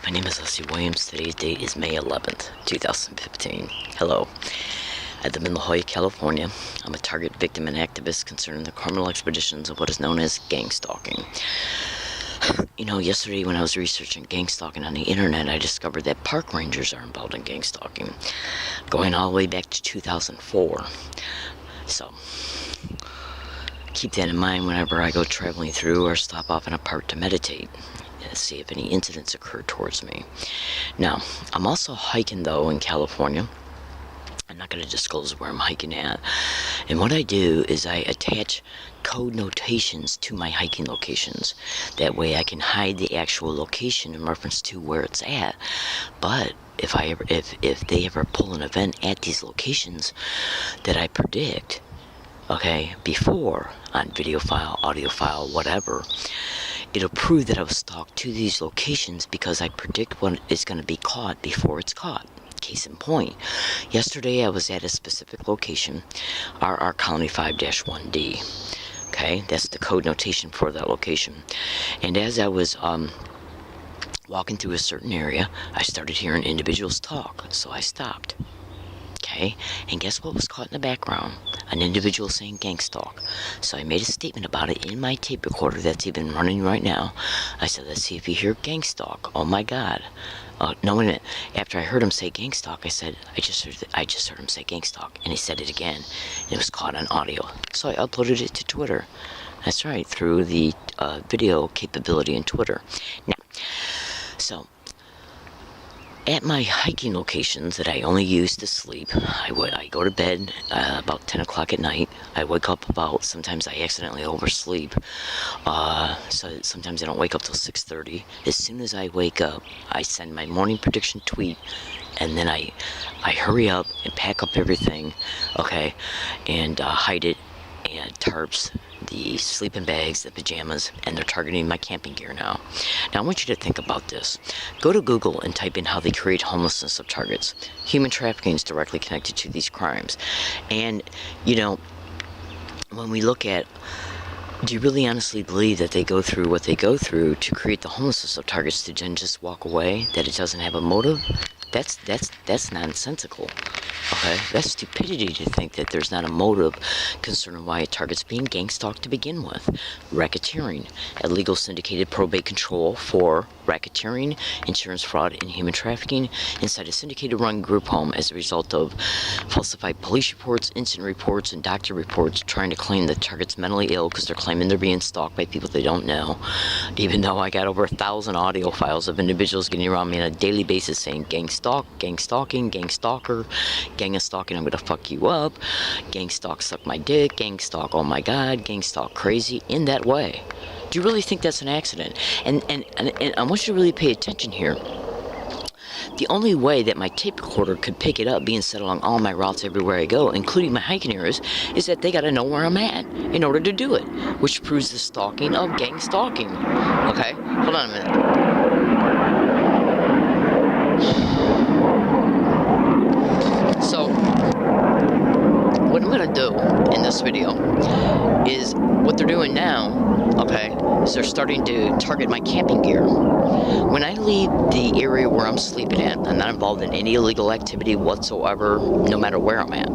My name is Leslie Williams. Today's date is May 11th, 2015. Hello. I live in La Jolla, California. I'm a target victim and activist concerning the criminal expeditions of what is known as gang stalking. You know, yesterday when I was researching gang stalking on the internet, I discovered that park rangers are involved in gang stalking, going all the way back to 2004. So, keep that in mind whenever I go traveling through or stop off in a park to meditate. See if any incidents occur towards me. Now, I'm also hiking though in California. I'm not going to disclose where I'm hiking at. And what I do is I attach code notations to my hiking locations. That way I can hide the actual location in reference to where it's at. But if they ever pull an event at these locations that I predict, okay, before on video file, audio file, whatever, it'll prove that I was stalked to these locations because I predict what is going to be caught before it's caught. Case in point, yesterday I was at a specific location, RR Colony 5-1D. Okay, that's the code notation for that location. And as I was walking through a certain area, I started hearing individuals talk, so I stopped. Okay, and guess what was caught in the background? An individual saying gang stalk. So I made a statement about it in my tape recorder that's even running right now. I said, let's see if you hear gang stalk. Oh my God. No, wait a minute. After I heard him say gang stalk, I said, I just heard him say gang stalk. And he said it again. And it was caught on audio. So I uploaded it to Twitter. That's right, through the video capability in Twitter. Now, so at my hiking locations that I only use to sleep, I go to bed about 10 o'clock at night. I wake up sometimes I accidentally oversleep. So sometimes I don't wake up till 6:30. As soon as I wake up, I send my morning prediction tweet, and then I hurry up and pack up everything, okay, and hide it, and tarps, the sleeping bags, the pajamas, and they're targeting my camping gear now. Now I want you to think about this. Go to Google and type in how they create homelessness of targets. Human trafficking is directly connected to these crimes. And, you know, when we look at, do you really honestly believe that they go through what they go through to create the homelessness of targets to then just walk away, that it doesn't have a motive? That's nonsensical. Okay, that's stupidity to think that there's not a motive concerning why a target's being gang stalked to begin with. Racketeering, illegal syndicated probate control for racketeering, insurance fraud, and human trafficking inside a syndicated run group home as a result of falsified police reports, incident reports, and doctor reports trying to claim the target's mentally ill because they're claiming they're being stalked by people they don't know. Even though I got over 1,000 audio files of individuals getting around me on a daily basis saying gang stalk, gang stalking, gang stalker, gang of stalking, I'm gonna fuck you up, gang stalk, suck my dick, gang stalk, oh my God, gang stalk, crazy, in that way. Do you really think that's an accident? And I want you to really pay attention here. The only way that my tape recorder could pick it up being set along all my routes everywhere I go, including my hiking areas, is that they gotta know where I'm at in order to do it, which proves the stalking of gang stalking. Okay, hold on a minute. So, what I'm gonna do in this video is what they're doing now, okay, is they're starting to target my camping gear. When I leave the area where I'm sleeping at, I'm not involved in any illegal activity whatsoever, no matter where I'm at.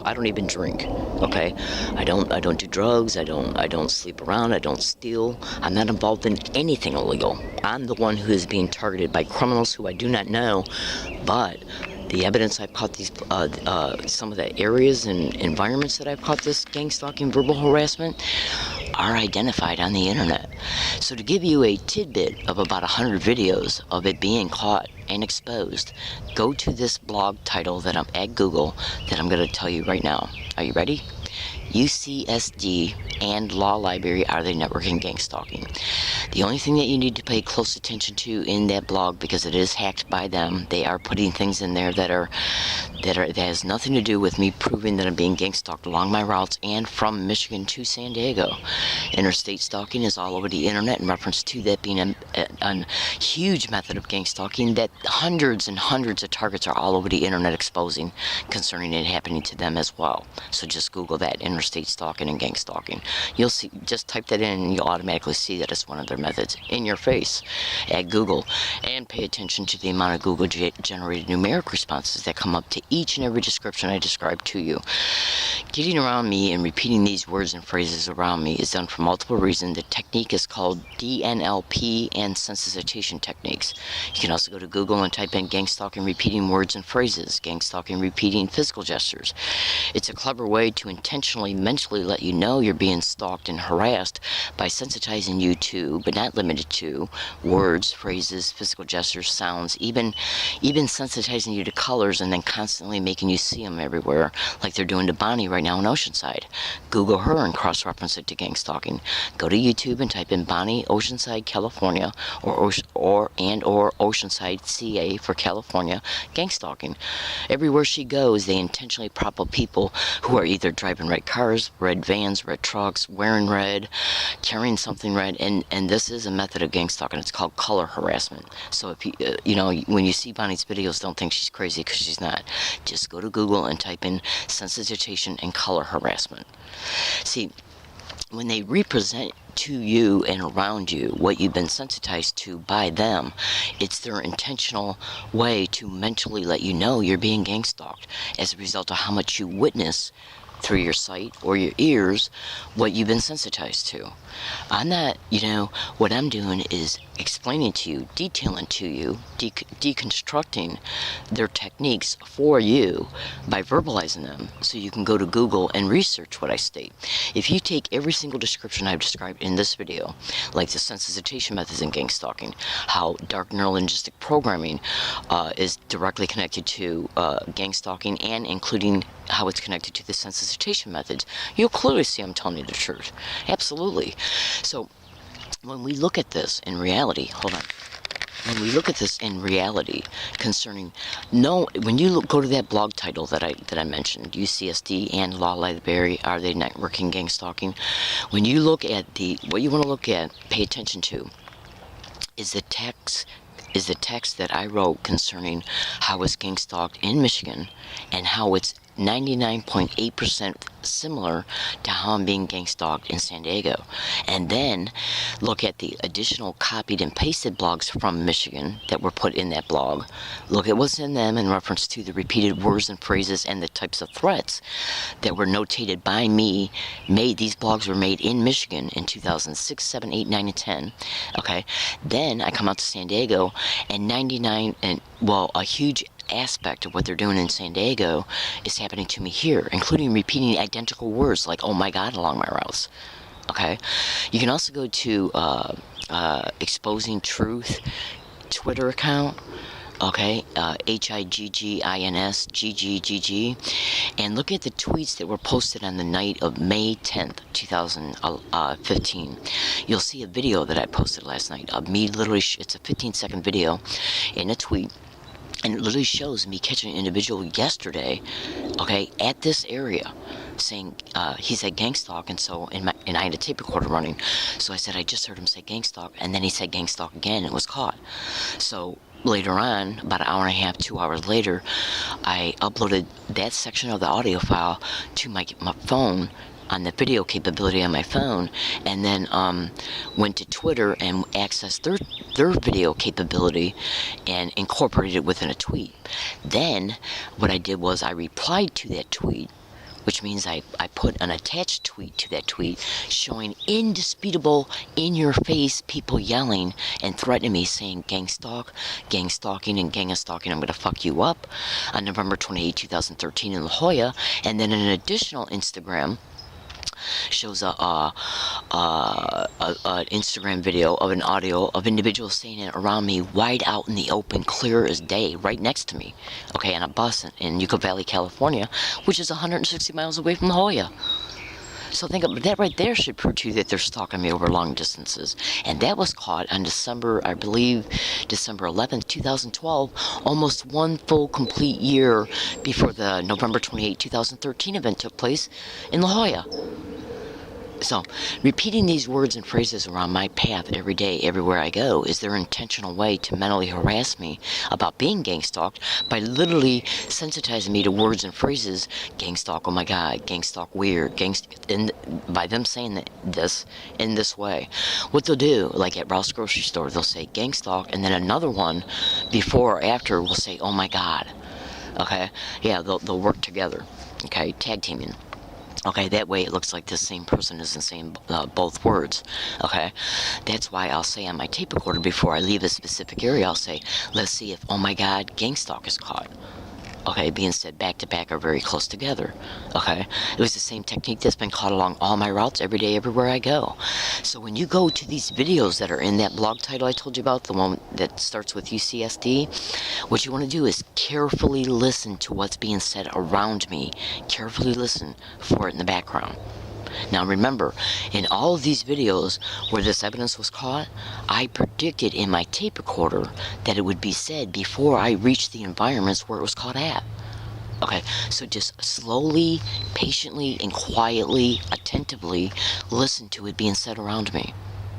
I don't even drink, okay? I don't do drugs, I don't sleep around, I don't steal. I'm not involved in anything illegal. I'm the one who is being targeted by criminals who I do not know, but the evidence I've caught these, some of the areas and environments that I've caught this gang stalking, verbal harassment, are identified on the internet. So to give you a tidbit of about 100 videos of it being caught and exposed, go to this blog title that I'm at Google that I'm going to tell you right now. Are you ready? UCSD and Law Library, are they networking gang stalking? The only thing that you need to pay close attention to in that blog, because it is hacked by them, they are putting things in there that are that has nothing to do with me proving that I'm being gang stalked along my routes and from Michigan to San Diego. Interstate stalking is all over the internet in reference to that being a huge method of gang stalking that hundreds and hundreds of targets are all over the internet exposing concerning it happening to them as well. So just Google that, interstate stalking and gang stalking. You'll see, just type that in and you'll automatically see that it's one of their methods in your face at Google. And pay attention to the amount of Google generated numeric responses that come up to each and every description I describe to you. Getting around me and repeating these words and phrases around me is done for multiple reasons. The technique is called DNLP and sensitization techniques. You can also go to Google and type in gang stalking repeating words and phrases, gang stalking repeating physical gestures. It's a clever way to intentionally mentally let you know you're being stalked and harassed by sensitizing you to, but not limited to, words, phrases, physical gestures, sounds, even sensitizing you to colors and then constantly making you see them everywhere, like they're doing to Bonnie right now in Oceanside. Google her and cross-reference it to gang stalking. Go to YouTube and type in Bonnie, Oceanside, California, or Oceanside, CA for California, gang stalking. Everywhere she goes, they intentionally prop up people who are either driving red cars, red vans, red trucks, wearing red, carrying something red, and this is a method of gang stalking. It's called color harassment. So if you know, when you see Bonnie's videos, don't think she's crazy, because she's not. Just go to Google and type in sensitization and color harassment. See, when they represent to you and around you what you've been sensitized to by them, it's their intentional way to mentally let you know you're being gang stalked as a result of how much you witness through your sight or your ears what you've been sensitized to. I'm not, what I'm doing is explaining to you, detailing to you, deconstructing their techniques for you by verbalizing them, so you can go to Google and research what I state. If you take every single description I've described in this video, like the sensitization methods in gang stalking, how dark neurolinguistic programming is directly connected to gang stalking, and including how it's connected to the sensitization methods, you'll clearly see I'm telling you the truth. Absolutely. So when we look at this in reality, when we look at this in reality concerning, when you go to that blog title that I mentioned, UCSD and Law Library, are they networking gang stalking? When you look at what you want to look at, pay attention to, is the text that I wrote concerning how it's gang stalked in Michigan and how it's 99.8% similar to how I'm being gang stalked in San Diego. And then look at the additional copied and pasted blogs from Michigan that were put in that blog. Look at what's in them in reference to the repeated words and phrases and the types of threats that were notated by me. These blogs were made in Michigan in 2006, 7, 8, 9, and 10. Okay. Then I come out to San Diego, and a huge aspect of what they're doing in San Diego is happening to me here, including repeating identical words like "oh my god" along my routes. Okay, you can also go to Exposing Truth Twitter account. Okay, HIGGINS GGGG, and look at the tweets that were posted on the night of May 10th, 2015. You'll see a video that I posted last night of me literally, it's a 15-second video in a tweet, and it literally shows me catching an individual yesterday, okay, at this area, saying, he said gang stalk, and I had a tape recorder running, so I said I just heard him say gang stalk, and then he said gang stalk again, and was caught. So later on, about an hour and a half, 2 hours later, I uploaded that section of the audio file to my phone on the video capability on my phone, and then went to Twitter and accessed their video capability and incorporated it within a tweet. Then what I did was I replied to that tweet, which means I put an attached tweet to that tweet showing indisputable, in-your-face people yelling and threatening me, saying gang stalking, and gang stalking, I'm going to fuck you up, on November 28, 2013 in La Jolla. And then an additional Instagram shows an Instagram video of an audio of individuals saying it around me, wide out in the open, clear as day, right next to me, okay, on a bus in Yucca Valley, California, which is 160 miles away from La Jolla. So think of that right there should prove to you that they're stalking me over long distances. And that was caught on December, I believe, December 11th, 2012, almost one full complete year before the November 28, 2013 event took place in La Jolla. So, repeating these words and phrases around my path every day, everywhere I go, is their intentional way to mentally harass me about being gang stalked by literally sensitizing me to words and phrases. Gang stalk, oh my god, gang stalk weird, by them saying this in this way. What they'll do, like at Rouse Grocery Store, they'll say gang stalk, and then another one before or after will say, oh my god. Okay? Yeah, they'll work together. Okay? Tag teaming. Okay, that way it looks like the same person isn't saying both words. Okay, that's why I'll say on my tape recorder before I leave a specific area, I'll say, let's see if, oh my god, gang stalk is caught. Okay, being said back to back or very close together. Okay, it was the same technique that's been caught along all my routes every day, everywhere I go. So when you go to these videos that are in that blog title I told you about, the one that starts with UCSD, what you want to do is carefully listen to what's being said around me. Carefully listen for it in the background. Now remember, in all of these videos where this evidence was caught, I predicted in my tape recorder that it would be said before I reached the environments where it was caught at. Okay, so just slowly, patiently, and quietly, attentively listen to it being said around me.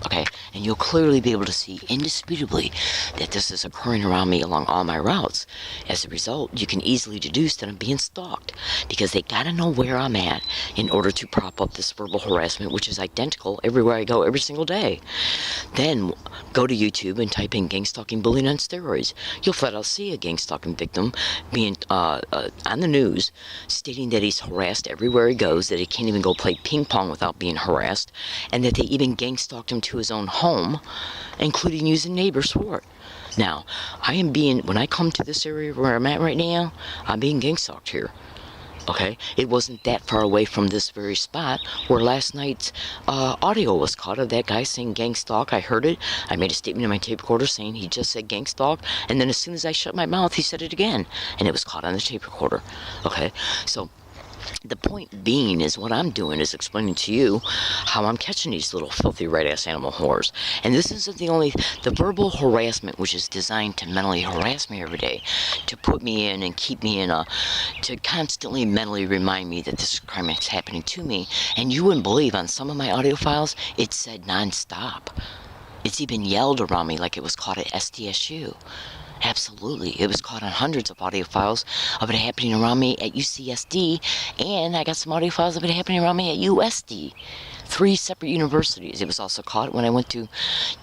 Okay, and you'll clearly be able to see indisputably that this is occurring around me along all my routes. As a result, you can easily deduce that I'm being stalked because they gotta know where I'm at in order to prop up this verbal harassment, which is identical everywhere I go every single day. Then go to YouTube and type in gang stalking bullying on steroids. You'll flat out see a gang stalking victim being on the news stating that he's harassed everywhere he goes, that he can't even go play ping pong without being harassed, and that they even gang stalked him to his own home, including using neighbors for it. Now, when I come to this area where I'm at right now, I'm being gang stalked here. Okay, it wasn't that far away from this very spot where last night's audio was caught of that guy saying gang stalk. I heard it. I made a statement in my tape recorder saying he just said gang stalk, and then as soon as I shut my mouth, he said it again, and it was caught on the tape recorder. Okay, so the point being is what I'm doing is explaining to you how I'm catching these little filthy red-ass animal whores. And this isn't the verbal harassment, which is designed to mentally harass me every day, to put me in and keep me in to constantly mentally remind me that this crime is happening to me. And you wouldn't believe, on some of my audio files, it said non-stop. It's even yelled around me like it was caught at SDSU. Absolutely. It was caught on hundreds of audio files of it happening around me at UCSD, and I got some audio files of it happening around me at USD. 3 separate universities. It was also caught when I went to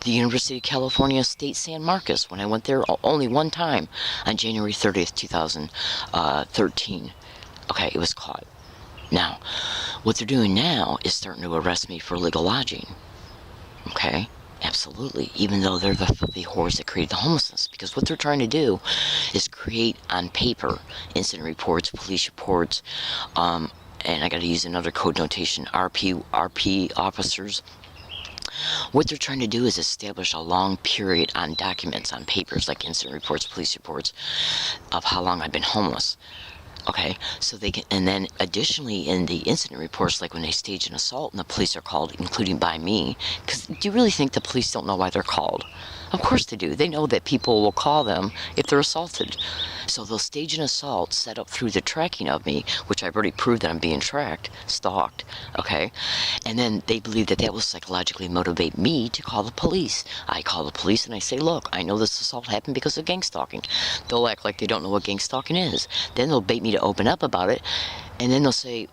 the University of California State San Marcos, when I went there only one time on January 30th, 2013. Okay, it was caught. Now, what they're doing now is starting to arrest me for illegal lodging. Okay? Absolutely, even though they're the filthy whores that created the homelessness. Because what they're trying to do is create on paper incident reports, police reports, and I got to use another code notation, RP officers. What they're trying to do is establish a long period on documents, on papers, like incident reports, police reports, of how long I've been homeless. Okay, so they can, and then additionally in the incident reports, like when they stage an assault and the police are called, including by me, because do you really think the police don't know why they're called? Of course they do. They know that people will call them if they're assaulted. So they'll stage an assault set up through the tracking of me, which I've already proved that I'm being stalked, okay? And then they believe that that will psychologically motivate me to call the police. I call the police and I say, look, I know this assault happened because of gang stalking. They'll act like they don't know what gang stalking is. Then they'll bait me to open up about it, and then they'll say,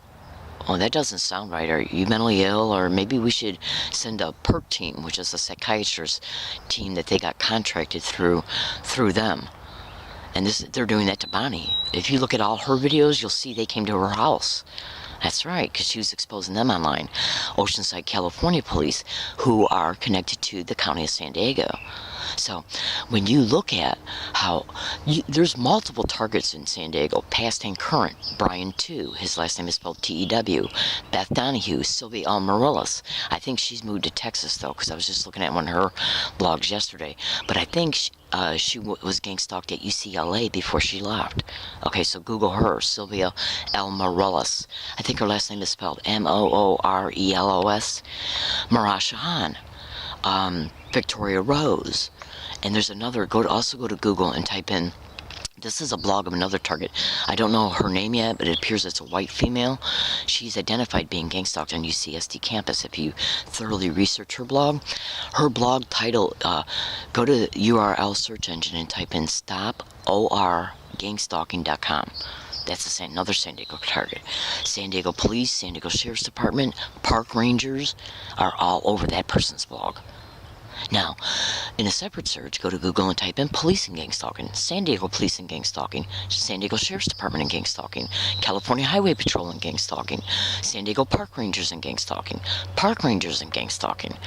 oh, that doesn't sound right. Are you mentally ill? Or maybe we should send a PERT team, which is a psychiatrist team that they got contracted through them. And they're doing that to Bonnie. If you look at all her videos, you'll see they came to her house. That's right, because she was exposing them online. Oceanside, California police, who are connected to the county of San Diego. So when you look at how there's multiple targets in San Diego, past and current. Brian Tew, his last name is spelled T-E-W. Beth Donahue, Sylvia Amaryllis. I think she's moved to Texas though, because I was just looking at one of her blogs yesterday. But I think she was gang stalked at UCLA before she left. Okay, so Google her, Sylvia Amaryllis. I think her last name is spelled Moorelos. Marah Shahan. Victoria Rose. And there's another, also go to Google and type in, this is a blog of another target. I don't know her name yet, but it appears it's a white female. She's identified being gang stalked on UCSD campus. If you thoroughly research her blog title, go to URL search engine and type in stoporgangstalking.com. That's another San Diego target. San Diego Police, San Diego Sheriff's Department, park rangers are all over that person's blog. Now, in a separate search, go to Google and type in police and gang stalking, San Diego Police and gang stalking, San Diego Sheriff's Department and gang stalking, California Highway Patrol and gang stalking, San Diego Park Rangers and gang stalking, park rangers and gang stalking.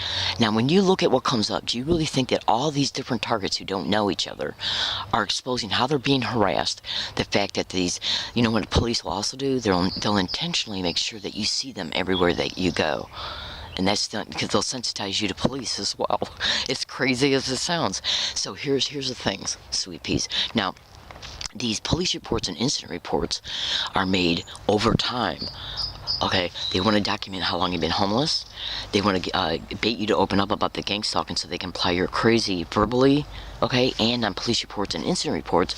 Now, when you look at what comes up, do you really think that all these different targets who don't know each other are exposing how they're being harassed? The fact that these, you know what the police will also do? They'll intentionally make sure that you see them everywhere that you go. And that's done because they'll sensitize you to police as well. It's crazy as it sounds. So here's the things, sweet peas. Now, these police reports and incident reports are made over time. Okay, they want to document how long you've been homeless. They want to bait you to open up about the gang stalking so they can apply your crazy verbally, okay, and on police reports and incident reports,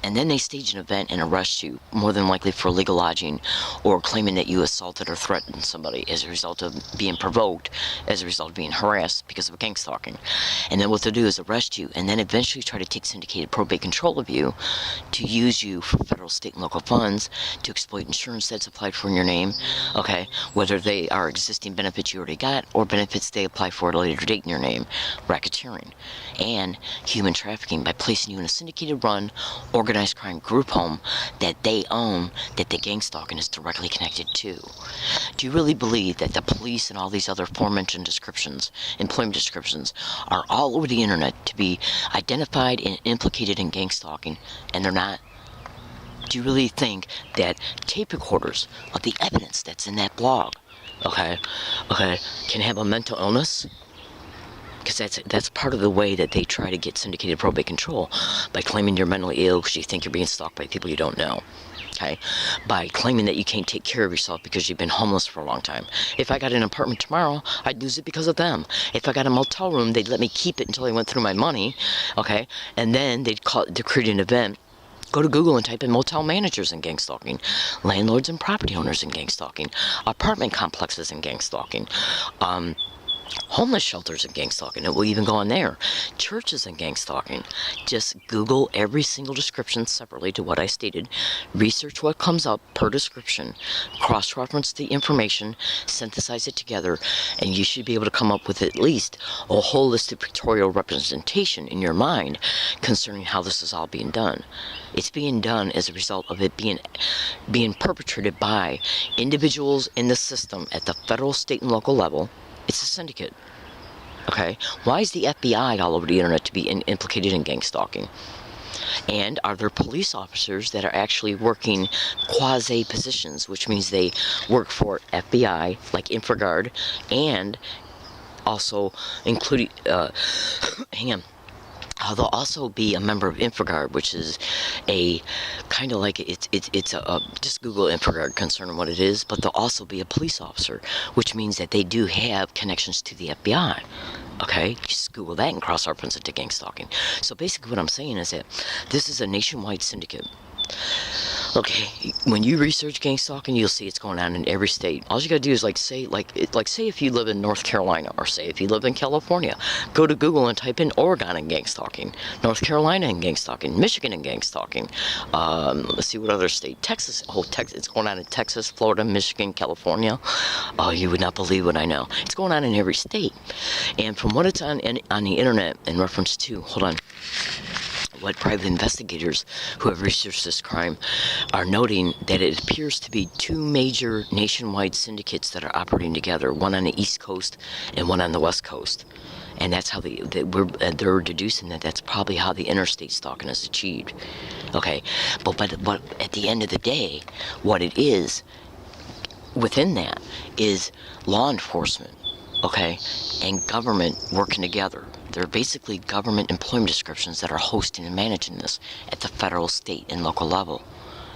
and then they stage an event and arrest you, more than likely for illegal lodging or claiming that you assaulted or threatened somebody as a result of being provoked, as a result of being harassed because of gang stalking. And then what they'll do is arrest you and then eventually try to take syndicated probate control of you to use you for federal, state, and local funds to exploit insurance that's applied for in your name, okay, whether they are existing benefits you already got or benefits they apply for at a later date in your name, racketeering, and human trafficking by placing you in a syndicated run, organized crime group home that they own, that the gang stalking is directly connected to. Do you really believe that the police and all these other aforementioned descriptions, employment descriptions, are all over the internet to be identified and implicated in gang stalking, and they're not? Do you really think that tape recorders of the evidence that's in that blog, okay, can have a mental illness? Because that's part of the way that they try to get syndicated probate control, by claiming you're mentally ill because you think you're being stalked by people you don't know. Okay, by claiming that you can't take care of yourself because you've been homeless for a long time. If I got an apartment tomorrow, I'd lose it because of them. If I got a motel room, they'd let me keep it until I went through my money, okay, and then they'd create an event. Go to Google and type in motel managers and gang stalking, landlords and property owners and gang stalking, apartment complexes and gang stalking, homeless shelters and gang stalking. It will even go on there. Churches and gang stalking. Just Google every single description separately to what I stated. Research what comes up per description. Cross-reference the information. Synthesize it together. And you should be able to come up with at least a holistic pictorial representation in your mind concerning how this is all being done. It's being done as a result of it being perpetrated by individuals in the system at the federal, state, and local level. It's a syndicate. Okay? Why is the FBI all over the internet to be implicated in gang stalking? And are there police officers that are actually working quasi positions, which means they work for FBI, like InfraGard, and also including, they'll also be a member of InfraGard, which is a kind of like it's a just Google InfraGard concerning what it is, but they'll also be a police officer, which means that they do have connections to the FBI. Okay, just Google that and cross-reference it to gang stalking. So basically, what I'm saying is that this is a nationwide syndicate. Okay, when you research gang stalking, you'll see it's going on in every state. All you gotta do is say if you live in North Carolina, or say if you live in California, go to Google and type in Oregon and gang stalking, North Carolina and gang stalking, Michigan and gang stalking. Let's see what other state. Texas. Oh, Texas. It's going on in Texas, Florida, Michigan, California. Oh, you would not believe what I know. It's going on in every state. And from what it's on the internet in reference to, hold on, what private investigators who have researched this crime are noting, that it appears to be two major nationwide syndicates that are operating together, one on the East Coast and one on the West Coast. And that's how they're deducing that that's probably how the interstate stalking is achieved. Okay, but at the end of the day, what it is within that is law enforcement, okay, and government working together. They're basically government employment descriptions that are hosting and managing this at the federal, state, and local level.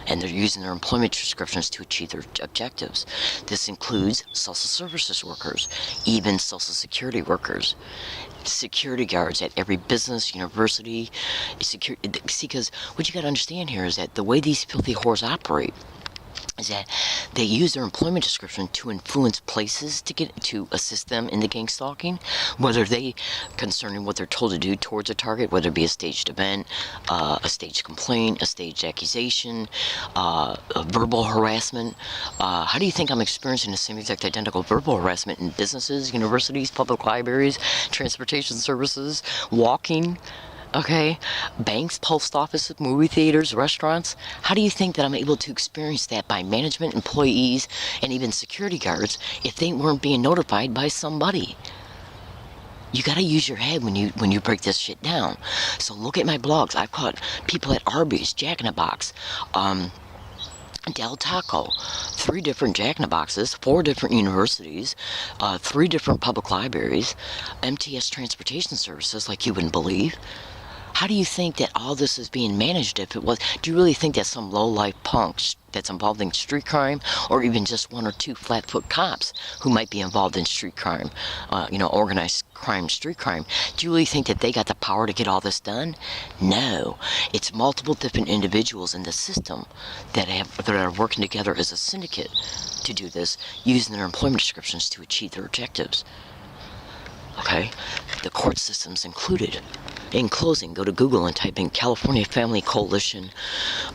And they're using their employment descriptions to achieve their objectives. This includes social services workers, even social security workers, security guards at every business, university. Because what you got to understand here is that the way these filthy whores operate is that they use their employment description to influence places to assist them in the gang stalking, whether they concerning what they're told to do towards a target, whether it be a staged event, a staged complaint, a staged accusation, a verbal harassment. How do you think I'm experiencing the same exact identical verbal harassment in businesses, universities, public libraries, transportation services, walking? Okay, banks, post offices, movie theaters, restaurants. How do you think that I'm able to experience that by management, employees, and even security guards if they weren't being notified by somebody? You gotta use your head when you break this shit down. So look at my blogs. I've caught people at Arby's, Jack in the Box, Del Taco, 3 different Jack in the Boxes, 4 different universities, 3 different public libraries, MTS transportation services like you wouldn't believe. How do you think that all this is being managed if it was? Do you really think that some low-life punks that's involved in street crime, or even just 1 or 2 flat-foot cops who might be involved in street crime, organized crime, street crime, do you really think that they got the power to get all this done? No. It's multiple different individuals in the system that are working together as a syndicate to do this, using their employment descriptions to achieve their objectives. Okay? The court system's included. In closing, go to Google and type in California Family Coalition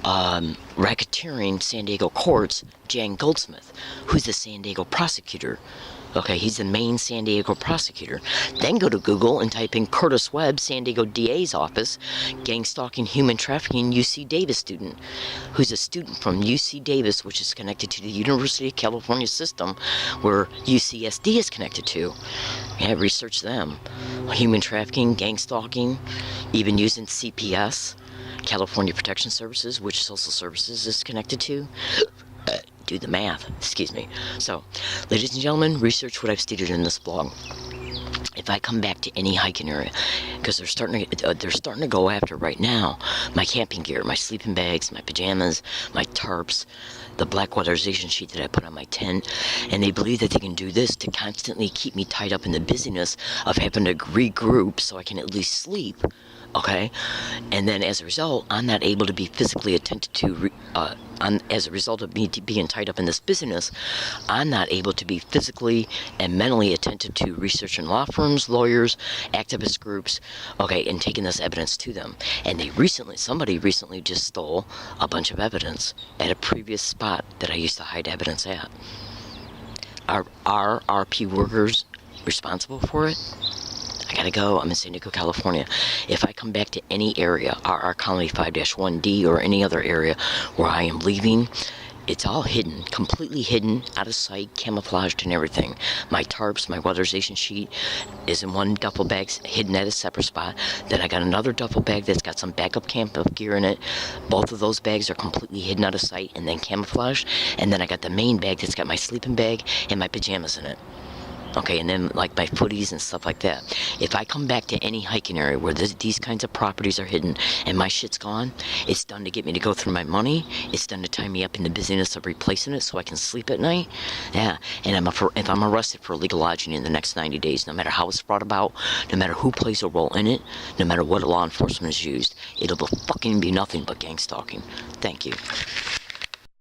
racketeering San Diego courts, Jan Goldsmith, who's the San Diego prosecutor. Okay, he's the main San Diego prosecutor. Then go to Google and type in Curtis Webb, San Diego DA's office, gang stalking, human trafficking, UC Davis student, who's a student from UC Davis, which is connected to the University of California system, where UCSD is connected to. Yeah, research them. Human trafficking, gang stalking, even using CPS, California Protection Services, which social services is connected to. Do the math, excuse me. So, ladies and gentlemen, research what I've stated in this blog. If I come back to any hiking area, because they're starting to go after right now my camping gear, my sleeping bags, my pajamas, my tarps, the black weatherization sheet that I put on my tent, and they believe that they can do this to constantly keep me tied up in the busyness of having to regroup so I can at least sleep. Okay, and then as a result, I'm not able to be physically attended to. As a result of me being tied up in this business, I'm not able to be physically and mentally attentive to researching law firms, lawyers, activist groups, okay, and taking this evidence to them. And somebody recently just stole a bunch of evidence at a previous spot that I used to hide evidence at. Are RP workers responsible for it? I gotta go. I'm in San Diego, California. If I come back to any area, RR Colony 5-1D or any other area where I am leaving, it's all hidden, completely hidden, out of sight, camouflaged and everything. My tarps, my weatherization sheet is in one duffel bag, hidden at a separate spot. Then I got another duffel bag that's got some backup camp gear in it. Both of those bags are completely hidden out of sight and then camouflaged. And then I got the main bag that's got my sleeping bag and my pajamas in it. Okay, and then like my footies and stuff like that. If I come back to any hiking area where these kinds of properties are hidden and my shit's gone, it's done to get me to go through my money. It's done to tie me up in the busyness of replacing it so I can sleep at night. Yeah, and if I'm arrested for illegal lodging in the next 90 days, no matter how it's brought about, no matter who plays a role in it, no matter what law enforcement is used, it'll fucking be nothing but gang stalking. Thank you.